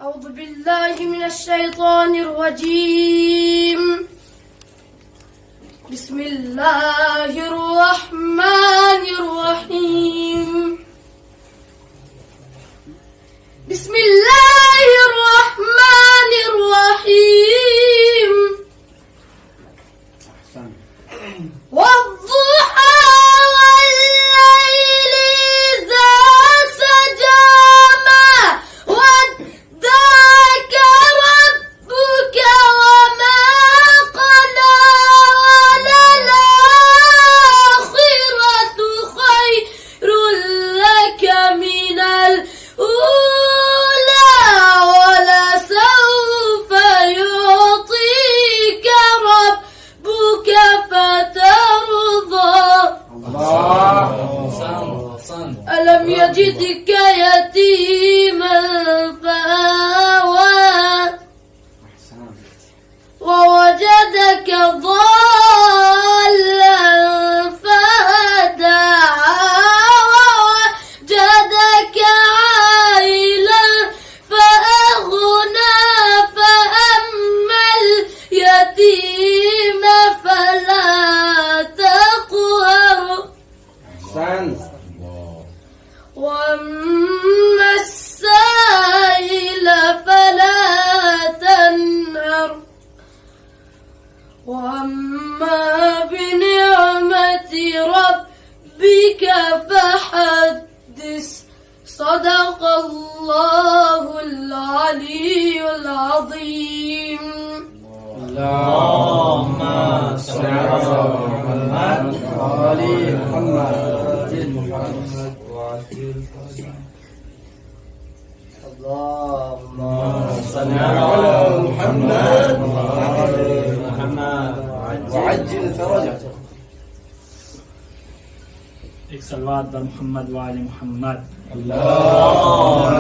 أعوذ بالله من الشيطان الرجيم. بسم الله الرحمن الرحيم. بسم الله الرحمن الرحيم. والضحى والليل إذا سجى ما ودعك ربك وما قلى وللآخرة خير لك من الأولى ولسوف يعطيك ربك فترضى. ألم يجدك يتيما فآوى ووجدك ضالا فهدى ووجدك عائلا فأغنى فأما اليتيم فلا تقهر وأما السائل فلا تنهر وأما بنعمة ربك فحدث. صدق الله العلي العظيم. اللهم صل على محمد وآل محمد. اللهم صل على محمد وآل محمد وعجل فرجه. ایک صلوات بر محمد و آل محمد. اللهم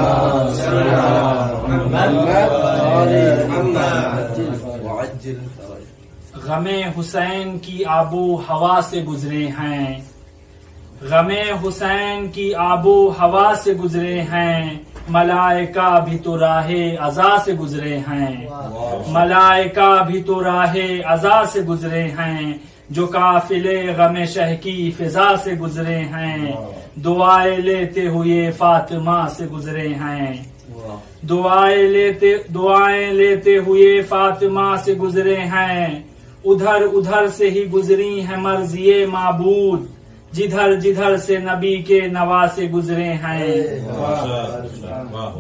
صل على محمد وآل محمد وعجل فرجه. غم حسین کی آب و ہوا سے گزرے ہیں، غم حسین کی آب و ہوا سے گزرے ہیں، ملائکہ بھی تو راہ عزا سے گزرے ہیں، ملائکہ بھی تو راہ عزا سے گزرے ہیں، جو قافلے غم شہ کی فضا سے گزرے ہیں، دعائیں لیتے ہوئے فاطمہ سے گزرے ہیں، دعائیں لیتے ہوئے فاطمہ سے گزرے ہیں، ادھر ادھر سے ہی گزری ہیں مرضی معبود، جدھر جدھر سے نبی کے نواسے گزرے ہیں،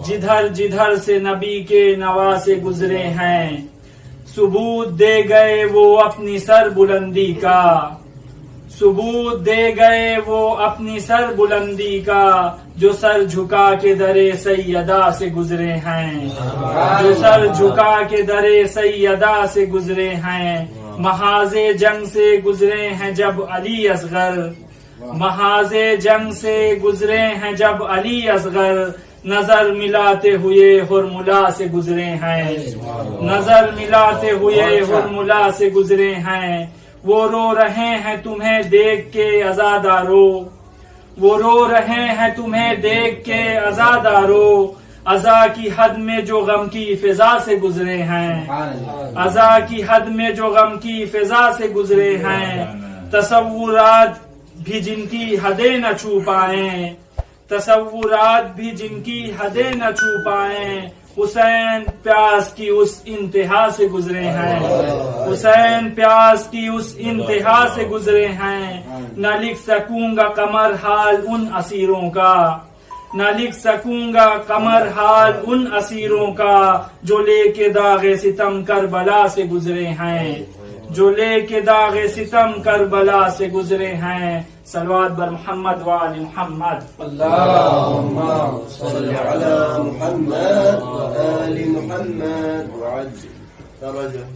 جدھر جدھر سے نبی کے نواسے گزرے ہیں، ثبوت دے گئے وہ اپنی سر بلندی کا، ثبوت دے گئے وہ اپنی سر بلندی کا، جو سر جھکا کے در سیدہ سے گزرے ہیں، جو سر جھکا کے در سیدہ سے گزرے ہیں، محاذ جنگ سے گزرے ہیں جب علی اصغر، محاذ جنگ سے گزرے ہیں جب علی اصغر، نظر ملاتے ہوئے ہرملا سے گزرے ہیں، نظر ملاتے ہوئے ہرملا سے گزرے ہیں، وہ رو رہے ہیں تمہیں دیکھ کے عزادارو، وہ رو رہے ہیں تمہیں دیکھ کے عزادارو، عزا کی حد میں جو غم کی فضا سے گزرے ہیں، عزا کی حد میں جو غم کی فضا سے گزرے ہیں، تصورات بھی جن کی حدیں نہ چھو پائیں، تصورات بھی جن کی حدیں نہ چھو پائیں، حسین پیاس کی اس انتہا سے گزرے ہیں، حسین پیاس کی اس انتہا سے گزرے ہیں، نہ لکھ سکوں گا قمر حال ان اسیروں کا، نہ لکھ سکوں گا قمر حال ان اسیروں کا، جو لے کے داغ ستم کربلا سے گزرے ہیں، جو لے کے داغ ستم کربلا سے گزرے ہیں. صلوات بر محمد و آل محمد. اللهم صل على محمد وآل محمد وعجل فرجه.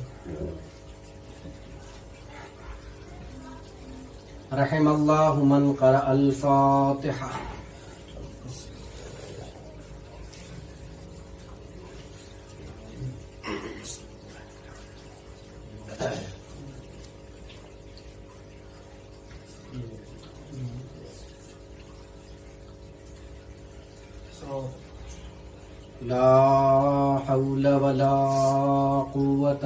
رحم الله من قرأ الفاتحة. لا حول ولا قوة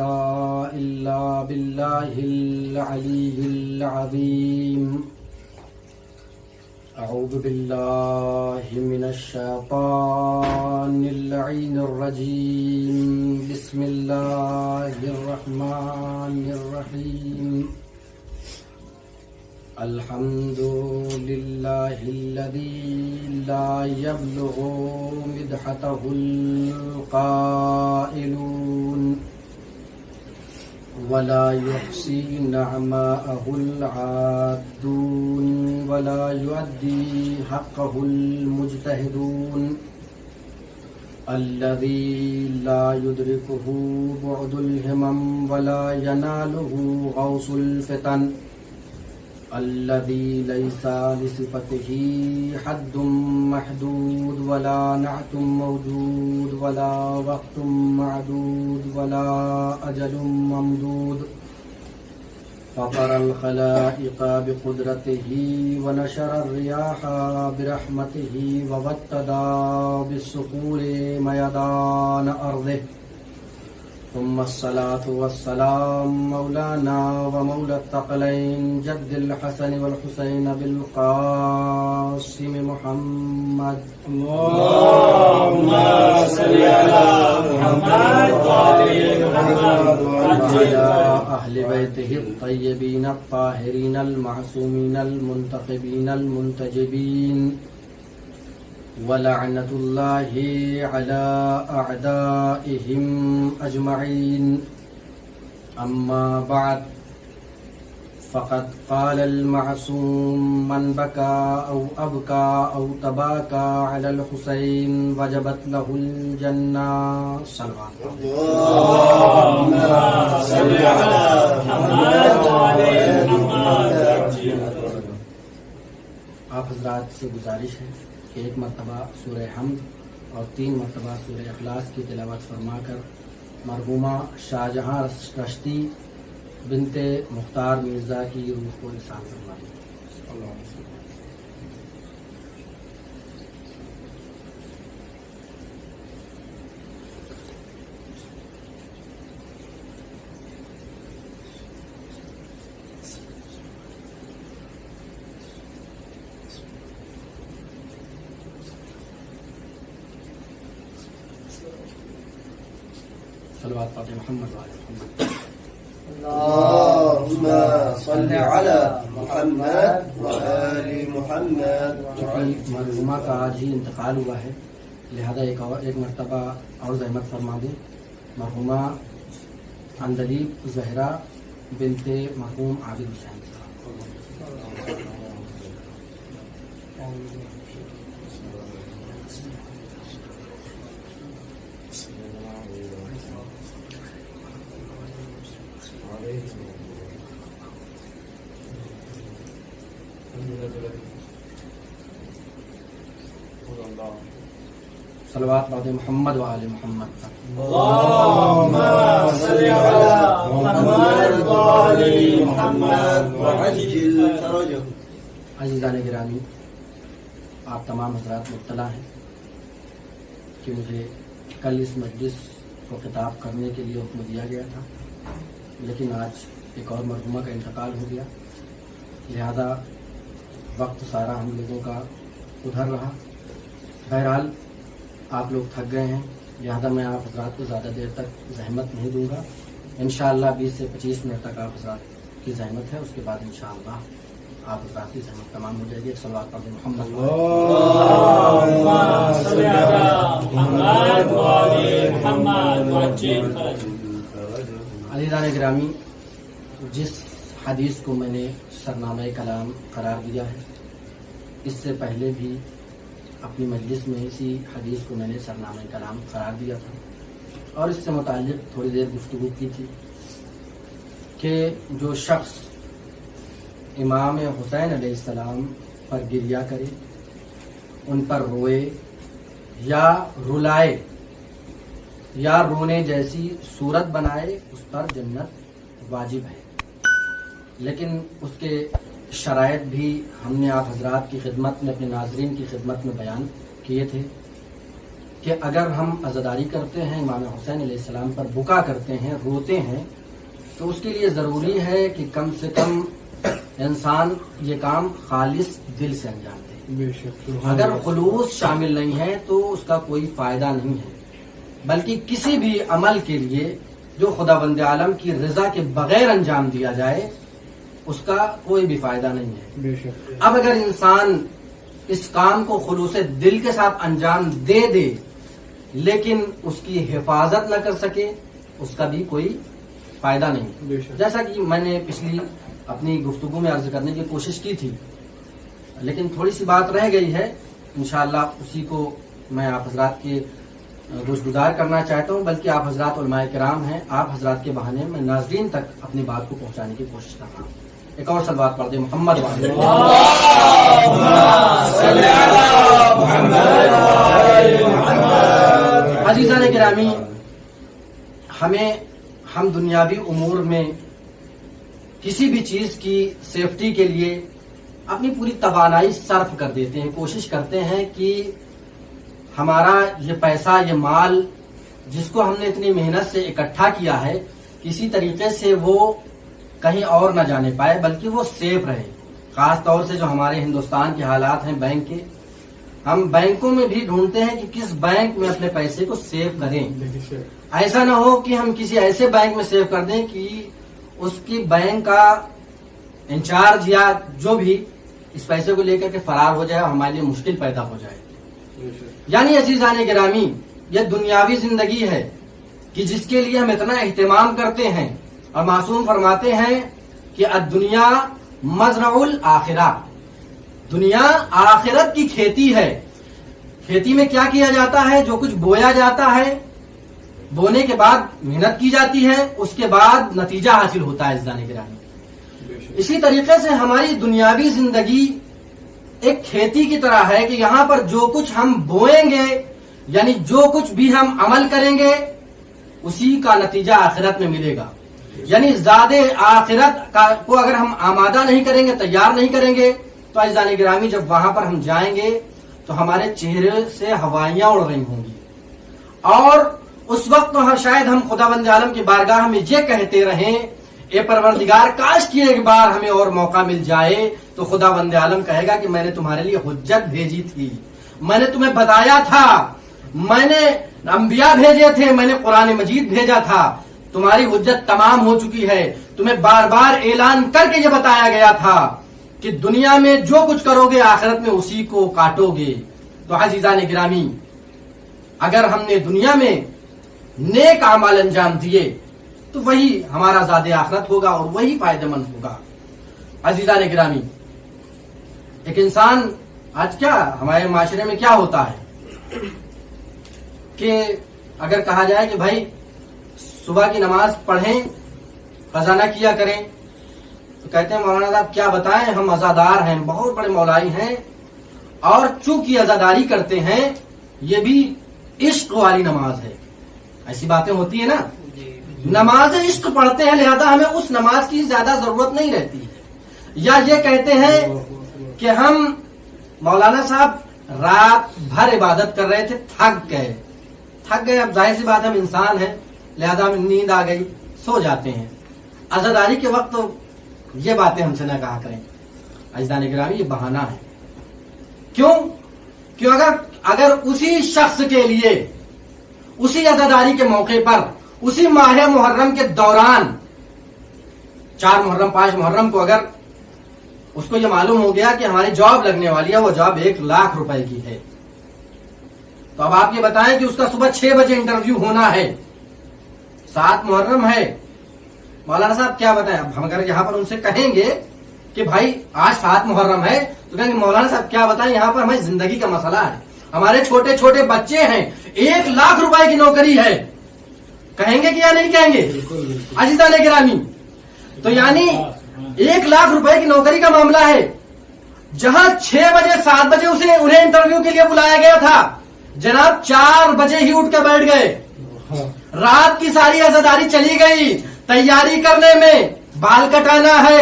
إلا بالله العلي العظيم. أعوذ بالله من الشيطان اللعين الرجيم. بسم الله الرحمن الرحيم. الحمد لله الذي لا يبلغ مدحته القائلون ولا يحصي نعماءه العادون ولا يؤدي حقه المجتهدون. الذي لا يدركه بعد الهمم ولا يناله غوص الفتن. الذي ليس لصفته حد محدود ولا نعت موجود ولا وقت معدود ولا أجل ممدود. فطر الخلائق بقدرته ونشر الرياح برحمته ووتدا بالصخور ميدان أرضه. ثم الصلاة والسلام مولانا ومولى الثقلين جد الحسن والحسين بالقاسم محمد. اللهم صل على محمد وعلى محمد وعلى أهل بيته الطيبين الطاهرين المعصومين المنتخبين المنتجبين. ولعنة الله على أعدائهم أجمعين. أما بعد، فقد قال المعصوم من بكى أو أبكى أو تباكى على الحسين وجبت له الجنة. صلوات. اللهم صل على محمد وعلى محمد. آپ حضرات سے گزارش ہے کہ ایک مرتبہ سورہ حمد اور 3 مرتبہ سورہ اخلاص کی تلاوت فرما کر مرحومہ شاہجہاں رشتی بنت مختار مرزا کی روح کو ارسال فرما دیں. صلوات پاک محمد وعلى محمد. اللهم صل على محمد وآل محمد. مرحومہ کا آج ہی انتقال ہوا ہے، لہذا ایک مرتبہ اور زحمت فرما دیں. مرحومہ اندلیب زہرا بنت مرحوم عابد حسین. صلوات بعد محمد وآل محمد. اللهم صل على محمد وعلى محمد وعجل فرجه. عزیزان گرامی، آپ تمام حضرات مطلع ہیں کہ مجھے کل اس مجلس کو خطاب کرنے کے لیے حکم دیا گیا تھا، لیکن آج ایک اور مرحومہ کا انتقال ہو گیا، لہذا وقت سارا ہم لوگوں کا ادھر رہا. بہرحال آپ لوگ تھک گئے ہیں، لہذا میں آپ حضرات کو زیادہ دیر تک زحمت نہیں دوں گا. انشاءاللہ 20 سے 25 منٹ تک آپ حضرات کی زحمت ہے، اس کے بعد انشاءاللہ آپ حضرات کی زحمت تمام ہو جائے گی. صلوات پڑھ محمد. اللهم صل على محمد وعلى محمد وعجل فرجه. عزیزان گرامی، جس حدیث کو میں نے سرنامہ کلام قرار دیا ہے، اس سے پہلے بھی اپنی مجلس میں اسی حدیث کو میں نے سرنامہ کلام قرار دیا تھا اور اس سے متعلق تھوڑی دیر گفتگو کی تھی کہ جو شخص امام حسین علیہ السلام پر گریہ کرے، ان پر روئے یا رلائے یا رونے جیسی صورت بنائے، اس پر جنت واجب ہے. لیکن اس کے شرائط بھی ہم نے آپ حضرات کی خدمت میں، اپنے ناظرین کی خدمت میں بیان کیے تھے. کہ اگر ہم عزاداری کرتے ہیں امام حسین علیہ السلام پر بکا کرتے ہیں روتے ہیں تو اس کے لیے ضروری ہے کہ کم سے کم انسان یہ کام خالص دل سے انجام دے. اگر خلوص شامل نہیں ہے تو اس کا کوئی فائدہ نہیں ہے, بلکہ کسی بھی عمل کے لیے جو خداوند عالم کی رضا کے بغیر انجام دیا جائے اس کا کوئی بھی فائدہ نہیں ہے. اب اگر انسان اس کام کو خلوص دل کے ساتھ انجام دے دے لیکن اس کی حفاظت نہ کر سکے اس کا بھی کوئی فائدہ نہیں. جیسا کہ میں نے پچھلی اپنی گفتگو میں عرض کرنے کی کوشش کی تھی, لیکن تھوڑی سی بات رہ گئی ہے, انشاءاللہ اسی کو میں آپ حضرات کے گوشگزار کرنا چاہتا ہوں. بلکہ آپ حضرات علماء کرام ہیں, آپ حضرات کے بہانے میں ناظرین تک اپنی بات کو پہنچانے کی کوشش کر رہا ہوں. ایک اور صلوات پڑھ دیں محمد عزیزان گرامی, ہم دنیاوی امور میں کسی بھی چیز کی سیفٹی کے لیے اپنی پوری توانائی صرف کر دیتے ہیں, کوشش کرتے ہیں کہ ہمارا یہ پیسہ یہ مال جس کو ہم نے اتنی محنت سے اکٹھا کیا ہے کسی طریقے سے وہ کہیں اور نہ جانے پائے بلکہ وہ سیف رہے. خاص طور سے جو ہمارے ہندوستان کے حالات ہیں بینک کے, ہم بینکوں میں بھی ڈھونڈتے ہیں کہ کس بینک میں اپنے پیسے کو سیو کریں. ایسا نہ ہو کہ ہم کسی ایسے بینک میں سیو کر دیں کہ اس کی بینک کا انچارج یا جو بھی اس پیسے کو لے کر کے فرار ہو جائے اور ہمارے لیے مشکل پیدا ہو جائے. یعنی عزیزان گرامی, یہ دنیاوی زندگی ہے کہ جس کے لیے ہم اتنا اہتمام کرتے ہیں, اور معصوم فرماتے ہیں کہ الدنیا مزرع الآخرہ, دنیا آخرت کی کھیتی ہے. کھیتی میں کیا کیا جاتا ہے؟ جو کچھ بویا جاتا ہے, بونے کے بعد محنت کی جاتی ہے, اس کے بعد نتیجہ حاصل ہوتا ہے. عزیزان گرامی, اسی طریقے سے ہماری دنیاوی زندگی ایک کھیتی کی طرح ہے کہ یہاں پر جو کچھ ہم بوئیں گے یعنی جو کچھ بھی ہم عمل کریں گے اسی کا نتیجہ آخرت میں ملے گا. یعنی زیادہ آخرت کو اگر ہم آمادہ نہیں کریں گے, تیار نہیں کریں گے, تو عزیزان گرامی جب وہاں پر ہم جائیں گے تو ہمارے چہرے سے ہوائیاں اڑ رہی ہوں گی, اور اس وقت شاید ہم خداوند عالم کی بارگاہ میں یہ کہتے رہیں اے پروردگار کاش کی ایک بار ہمیں اور موقع مل جائے. تو خداوند عالم کہے گا کہ میں نے تمہارے لیے حجت بھیجی تھی, میں نے تمہیں بتایا تھا, میں نے انبیاء بھیجے تھے, میں نے قرآن مجید بھیجا تھا, تمہاری حجت تمام ہو چکی ہے. تمہیں بار بار اعلان کر کے یہ بتایا گیا تھا کہ دنیا میں جو کچھ کرو گے آخرت میں اسی کو کاٹو گے. تو عزیزان گرامی, اگر ہم نے دنیا میں نیک اعمال انجام دیے تو وہی ہمارا زاد آخرت ہوگا اور وہی فائدہ مند ہوگا. عزیزان گرامی, ایک انسان آج کیا ہمارے معاشرے میں کیا ہوتا ہے کہ اگر کہا جائے کہ بھائی صبح کی نماز پڑھیں قضا نہ کیا کریں تو کہتے ہیں مولانا صاحب کیا بتائیں, ہم عزادار ہیں, بہت بڑے مولائی ہیں, اور چونکہ عزاداری کرتے ہیں یہ بھی عشق والی نماز ہے. ایسی باتیں ہوتی ہیں نا, نماز عشق پڑھتے ہیں لہذا ہمیں اس نماز کی زیادہ ضرورت نہیں رہتی ہے. یا یہ کہتے ہیں کہ ہم مولانا صاحب رات بھر عبادت کر رہے تھے, تھک گئے, اب ظاہر سی بات ہم انسان ہیں لہذا ہمیں نیند آ گئی, سو جاتے ہیں. عزاداری کے وقت یہ باتیں ہم سے نہ کہا کریں. عزیزان گرامی, یہ بہانہ ہے. کیوں اگر اسی شخص کے لیے اسی عزاداری کے موقع پر اسی ماہ محرم کے دوران 4 محرم 5 محرم کو اگر اس کو یہ معلوم ہو گیا کہ ہماری جاب لگنے والی ہے, وہ جاب 1 لاکھ روپے کی ہے, تو اب آپ یہ بتائیں کہ اس کا صبح 6 بجے انٹرویو ہونا ہے, 7 محرم ہے, مولانا صاحب کیا بتائیں. اب ہم اگر یہاں پر ان سے کہیں گے کہ بھائی آج 7 محرم ہے تو کہیں گے مولانا صاحب کیا بتائیں, یہاں پر ہماری زندگی کا مسئلہ ہے, ہمارے چھوٹے چھوٹے بچے ہیں, 1 لاکھ روپے کی نوکری ہے. کہیں گے کہ یا نہیں کہیں گے عزیزان گرامی؟ تو یعنی 1 لاکھ روپے کی نوکری کا معاملہ ہے. جہاں 6 بجے 7 بجے انہیں انٹرویو کے لیے بلایا گیا تھا, جناب 4 بجے ہی اٹھ کے بیٹھ گئے. رات کی ساری عزاداری چلی گئی, تیاری کرنے میں بال کٹانا ہے,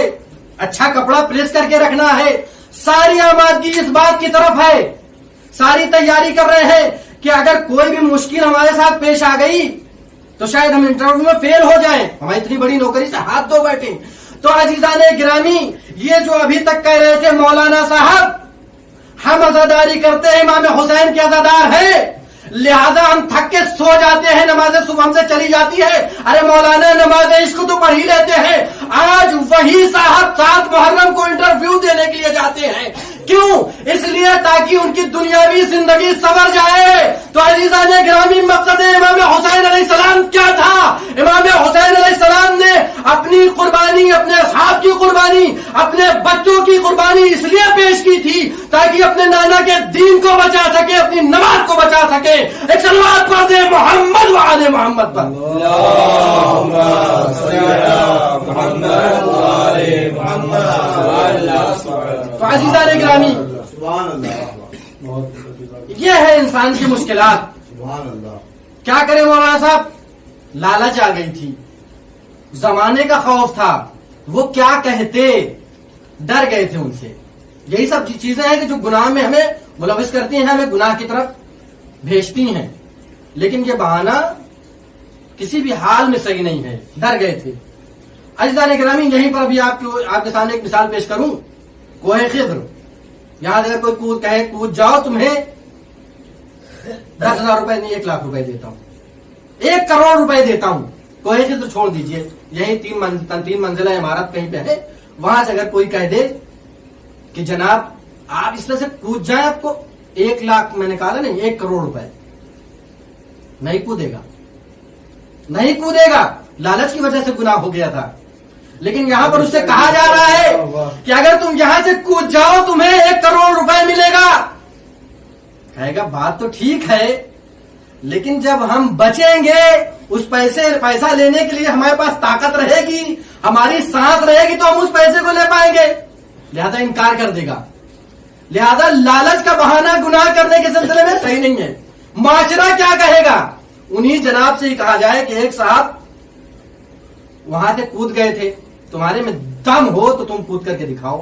اچھا کپڑا پریس کر کے رکھنا ہے, ساری آمادگی اس بات کی طرف ہے, ساری تیاری کر رہے ہیں کہ اگر کوئی بھی مشکل ہمارے ساتھ پیش آ گئی تو شاید ہم انٹرویو میں فیل ہو جائیں, ہماری اتنی بڑی نوکری سے ہاتھ دھو بیٹھے. تو عزیزان گرامی, یہ جو ابھی تک کہہ رہے تھے مولانا صاحب ہم عزاداری کرتے ہیں, امام حسین کے عزادار ہیں, لہذا ہم تھک کے سو جاتے ہیں, نماز صبح ہم سے چلی جاتی ہے. ارے مولانا نماز عشق تو پڑھ ہی لیتے ہیں. آج وہی صاحب 7 محرم کو انٹرویو دینے کے لیے جاتے ہیں. کیوں؟ اس لیے تاکہ ان کی دنیاوی زندگی سنور جائے. تو عزیزان گرامی, مقصد امام حسین علیہ السلام کیا تھا؟ امام حسین علیہ السلام نے اپنی قربانی, اپنے اصحاب کی قربانی, اپنے بچوں کی قربانی اس لیے پیش کی تھی تاکہ اپنے نانا کے دین کو بچا سکے, اپنی نماز کو بچا سکے. ایک صلوات پڑھ دے محمد و آل محمد پر. اللهم صل على محمد وآل محمد. تو عزیزان گرامی, سبحان اللہ, یہ ہے انسان کی مشکلات. سبحان اللہ. کیا کرے مولانا صاحب, لالچ آ گئی تھی, زمانے کا خوف تھا, وہ کیا کہتے, ڈر گئے تھے ان سے. یہی سب چیزیں ہیں کہ جو گناہ میں ہمیں ملوث کرتی ہیں, ہمیں گناہ کی طرف بھیجتی ہیں. لیکن یہ بہانہ کسی بھی حال میں صحیح نہیں ہے, ڈر گئے تھے. عزیزان گرامی, یہیں پر ابھی آپ کے سامنے ایک مثال پیش کروں. کوہ خضر, یہاں اگر کوئی کود کہے کود جاؤ, تمہیں 10,000 روپے نہیں 1 لاکھ روپے دیتا ہوں, 1 کروڑ روپے دیتا ہوں. کوہ خضر چھوڑ دیجئے, یہی 3 منزلہ عمارت کہیں پہ ہے, وہاں سے اگر کوئی کہہ دے کہ جناب آپ اس طرح سے کود جائیں, آپ کو 1 لاکھ, میں نے کہا نہیں 1 کروڑ روپے, نہیں کودے گا, نہیں کودے گا. لالچ کی وجہ سے گناہ ہو گیا تھا. لیکن یہاں پر اس سے کہا جا رہا ہے کہ اگر تم یہاں سے کود جاؤ تمہیں 1 کروڑ روپے ملے گا. کہے گا بات تو ٹھیک ہے, لیکن جب ہم بچیں گے, اس پیسہ لینے کے لیے ہمارے پاس طاقت رہے گی, ہماری سانس رہے گی, تو ہم اس پیسے کو لے پائیں گے. لہذا انکار کر دے گا. لہذا لالچ کا بہانہ گناہ کرنے کے سلسلے میں صحیح نہیں ہے. معاشرہ کیا کہے گا؟ انہی جناب سے ہی کہا جائے کہ ایک صاحب وہاں سے کود گئے تھے, تمہارے میں دم ہو تو تم کود کر کے دکھاؤ.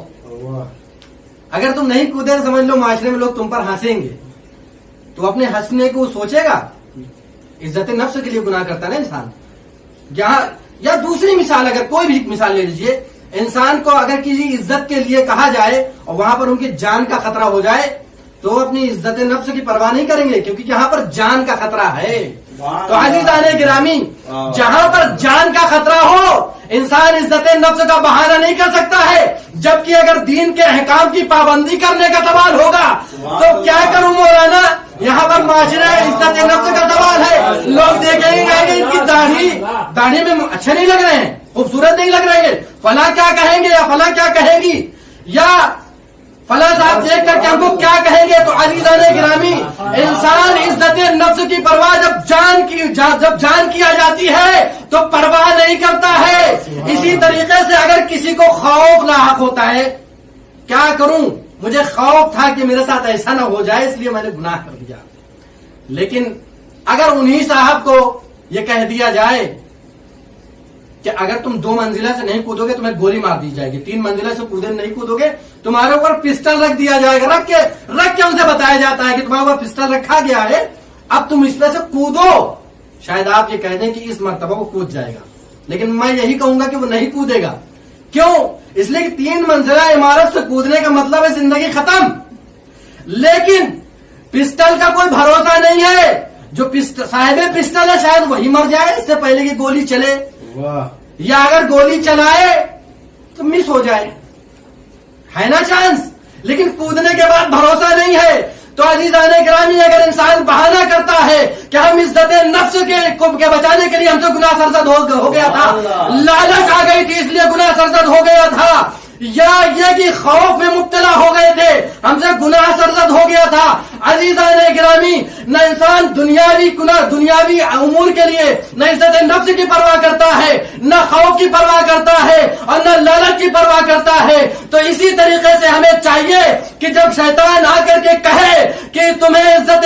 اگر تم نہیں کودے تو سمجھ لو معاشرے میں لوگ تم پر ہنسیں گے. تو اپنے ہنسنے کو سوچے گا, عزت نفس کے لیے گناہ کرتا نا انسان. یہاں یا دوسری مثال, اگر کوئی بھی مثال لے لیجئے, انسان کو اگر کسی عزت کے لیے کہا جائے اور وہاں پر ان کی جان کا خطرہ ہو جائے تو وہ اپنی عزت نفس کی پرواہ نہیں کریں گے, کیونکہ یہاں پر جان کا خطرہ ہے. تو عزیزان گرامی, جہاں پر جان کا خطرہ ہو انسان عزت نفس کا بہانہ نہیں کر سکتا ہے. جبکہ اگر دین کے احکام کی پابندی کرنے کا سوال ہوگا تو کیا کروں مولانا, یہاں پر معاشرہ عزت نفس کا سوال ہے. لوگ دیکھیں گے کہ ان کی داڑھی میں اچھے نہیں لگ رہے ہیں, خوبصورت نہیں لگ رہے ہیں, فلاں کیا کہیں گے یا فلاں کیا کہے گی, یا فلاں صاحب دیکھ کر کے ہم کو کیا کہیں گے. تو عزیزان گرامی, انسان عزت نفس کی پرواہ جب جان کیا جاتی ہے تو پرواہ نہیں کرتا ہے. اسی طریقے سے اگر کسی کو خوف لاحق ہوتا ہے, کیا کروں, مجھے خوف تھا کہ میرے ساتھ ایسا نہ ہو جائے اس لیے میں نے گناہ کر دیا. لیکن اگر انہی صاحب کو یہ کہہ دیا جائے کہ اگر تم 2 منزلہ سے نہیں کودو گے تمہیں گولی مار دی جائے گی, 3 منزلہ سے نہیں کودو گے تمہارے اوپر پسٹل رکھ دیا جائے گا, رکھ کے ان سے بتایا جاتا ہے کہ تمہارے اوپر پسٹل رکھا گیا ہے, اب تم اس طرح سے کودو. شاید آپ یہ کہہ دیں کہ اس مرتبہ وہ کود جائے گا, لیکن میں یہی کہوں گا کہ وہ نہیں کودے گا. کیوں؟ اس لیے کہ 3 منزلہ عمارت سے کودنے کا مطلب ہے زندگی ختم. لیکن پسٹل کا کوئی بھروسہ نہیں ہے, جو صاحب پسٹل ہے شاید وہی مر جائے اس سے پہلے کہ گولی چلے, یا اگر گولی چلائے تو مس ہو جائے, ہے نا چانس. لیکن کودنے کے بعد بھروسہ نہیں ہے. تو عزیزان گرامی, اگر انسان بہانہ کرتا ہے کہ ہم عزت نفس کے بچانے کے لیے ہم سے گناہ سرزد ہو گیا تھا, لالچ آ گئی تھی اس لیے گناہ سرزد ہو گیا تھا, یا یہ کہ خوف میں مبتلا ہو گئے تھے ہم سے گناہ سرزد ہو گیا تھا. عزیزان گرامی, نہ انسان دنیاوی امور کے لیے نہ عزت نفس کی پرواہ کرتا ہے, نہ خوف کی پرواہ کرتا ہے, اور نہ لالچ کی پرواہ کرتا ہے. تو اسی طریقے سے ہمیں چاہیے کہ جب شیطان آ کر کے کہے کہ تمہیں عزت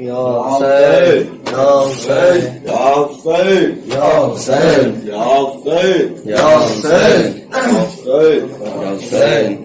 Ya Hussein, Ya Hussein, Ya Hussein, Ya Hussein, Ya Hussein, Ya Hussein, Ya Hussein, Ya Hussein.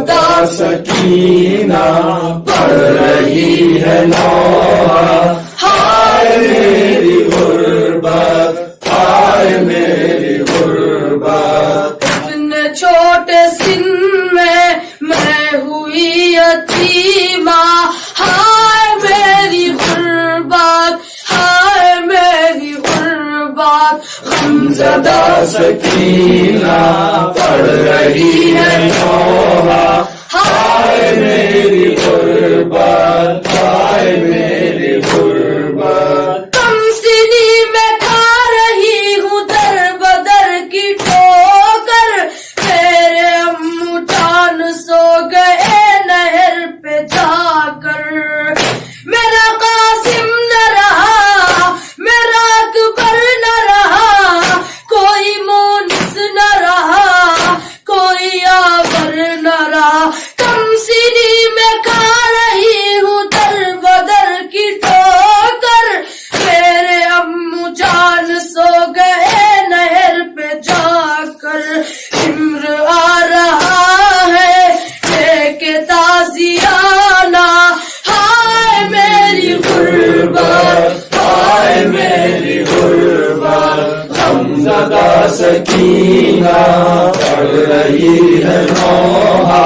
غمزدہ Sakina پڑھ رہی ہے لوحہ ہائے میری غربت ہائے میری غربت اتنے چھوٹے سن میں ہوئی یتیمہ ہائے میری غربت ہائے میری غربت غمزدہ سکینہ پڑھ رہی ہے لوحہ ہائے میری غربت ہائے میری غربت کم سنی میں کھا رہی ہوں در بدر کی ٹھوکر میرے امو جان سو گئے نہر پہ جا کر میرا قاسم نہ رہا میرا اکبر نہ رہا کوئی مونس نہ رہا کوئی آور نہ رہا کم سنی میں کھا رہی ہوں در بدر کی ٹھوکر میرے امو جان سو گئے نہر پہ جا کر عمر آ رہا ہے لے کے تازیانہ ہائے میری غربت ہائے میری غربت غمزدہ سکینہ پڑھ رہی ہے لوحہ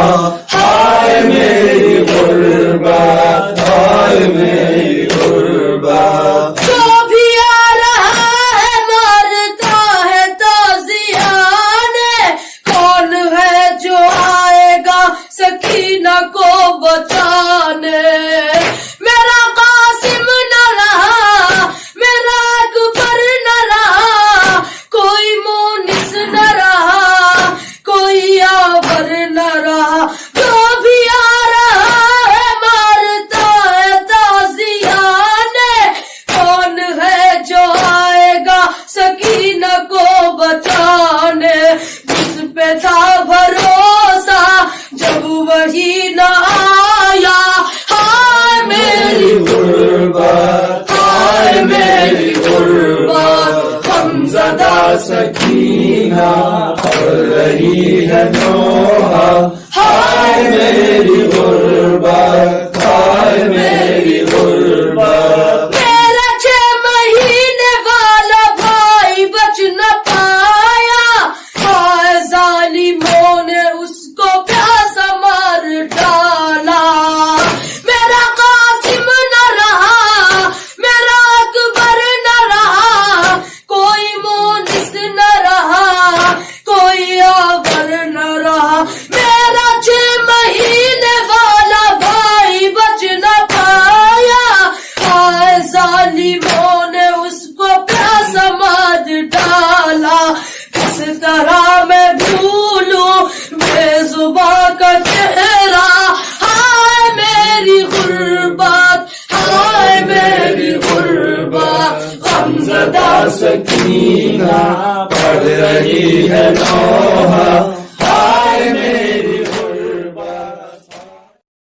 ہائے میری غربت ہائے میری غربت جو بھی آ رہا ہے مارتا ہے تازیانے کون ہے جو آئے گا سکینہ کو بچانے میرا قاسم نہ رہا میرا اکبر نہ رہا کوئی مونس نہ رہا کوئی آور نہ رہا جو بھی آ رہا ہے مارتا ہے تازیانے کون ہے جو آئے گا سکینہ کو بچانے جس پہ تھا بھروسہ جب وہی نہ آیا ہائے میری غربت ہائے میری غربت غمزدہ سکینہ پڑھ رہی ہے لوحہ ہائے میری غربت ہائے میری غربت میرا 6 مہینے والا بھائی بچ نہ پایا ہائے ظالموں نے اس کو پیاسا مار ڈالا میرا قاسم نہ رہا میرا اکبر نہ رہا کوئی مونس نہ رہا کوئی آور نہ رہا میرا 6 مہینے والا بھائی بچ نہ پایا ہائے ظالموں نے اس کو پیاسا مار ڈالا کس طرح میں بھولوں بے زباں کا چہرہ ہائے میری غربت ہائے میری غربت غمزدہ سکینہ پڑھ رہی ہے لوحہ